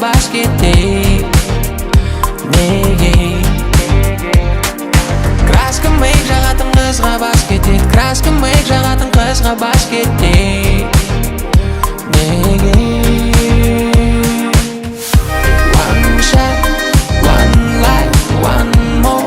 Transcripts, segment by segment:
баш кетейік неге краска мейк жағатын қызға баш кетейік краска мейк жағатын қызға баш кетейік неге one shot one life one more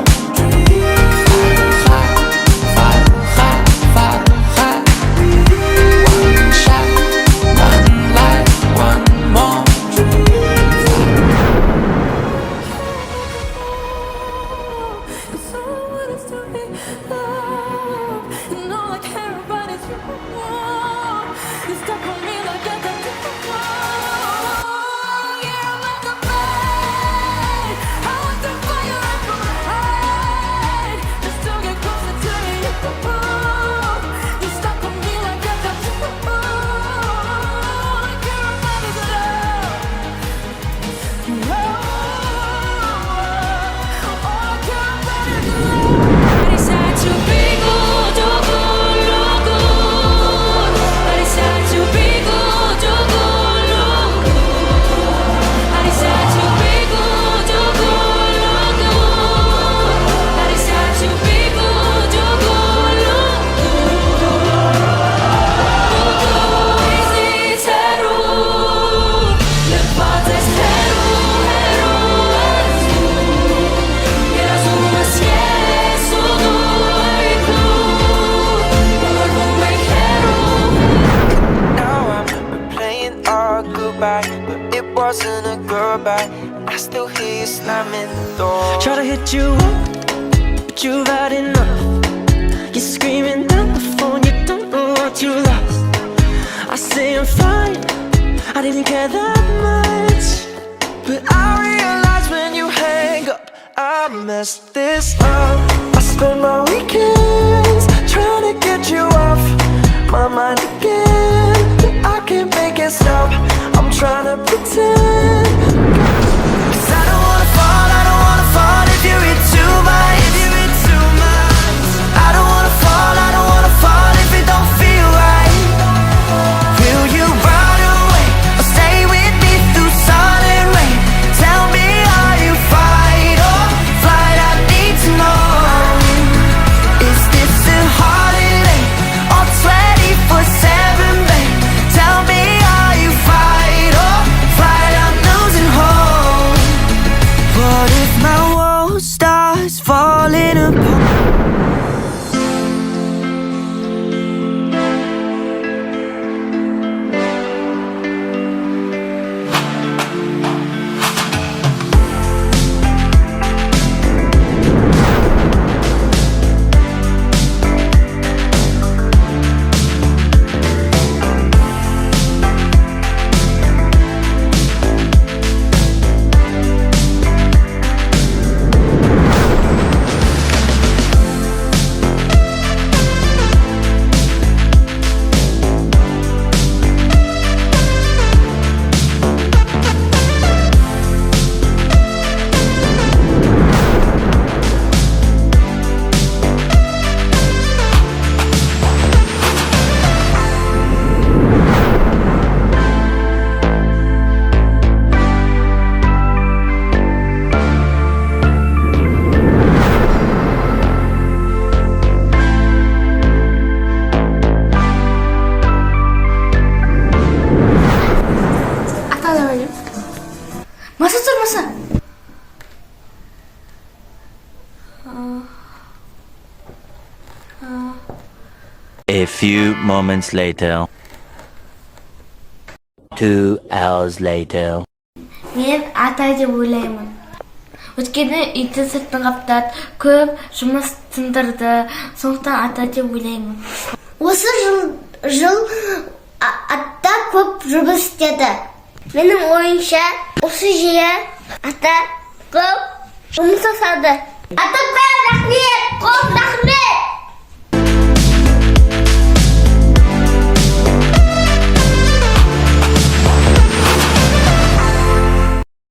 But it wasn't a goodbye. I still hear you slamming the door. Try to hit you up, but you've had enough. You're screaming down the phone, you don't know what you lost. I say I'm fine, I didn't care that much. But I realize when you hang up, I messed this up. I spend my weekends trying to get you off my mind again, but I can't make it stop. I'm trying to pretend, 'cause I don't wanna fall if you read too much. I don't wanna fall if it don't feel right. Will you run away or stay with me through sun and rain? Tell me, are you fight or flight? I need to know. Is this a holiday or 24/7, babe? Tell me, are you fight or flight? I'm losing hope. What if my world starts falling apart? Masa masa. A few moments later. 2 hours later. Мен атай деп ойлаймын. Өткені үйді сырттың қаптат, көп жұмыс тындырды, сондықтан ата деп ойлаймын. Осы жыл атта көп жұмыс істеді. Менің ойымша, осы жиі ата көп жұмыс жасады. Ата көп рахмет, көп рахмет.